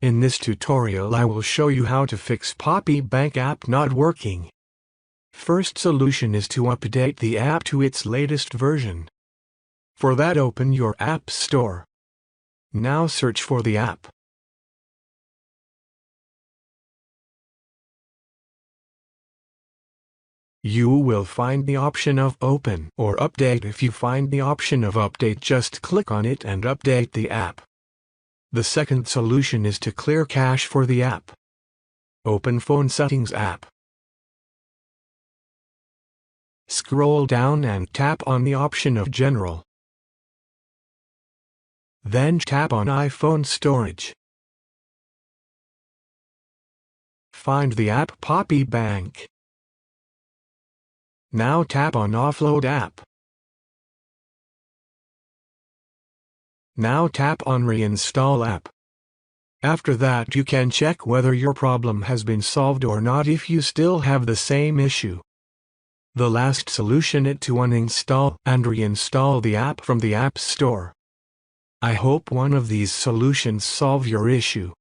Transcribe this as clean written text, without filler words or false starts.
In this tutorial I will show you how to fix Poppy Bank app not working. First solution is to update the app to its latest version. For that, open your App Store. Now search for the app. You will find the option of Open or Update. If you find the option of Update, just click on it and update the app. The second solution is to clear cache for the app. Open Phone Settings app. Scroll down and tap on the option of General. Then tap on iPhone Storage. Find the app Poppy Bank. Now tap on Offload app. Now tap on Reinstall app. After that, you can check whether your problem has been solved or not if you still have the same issue. The last solution is to uninstall and reinstall the app from the App Store. I hope one of these solutions solve your issue.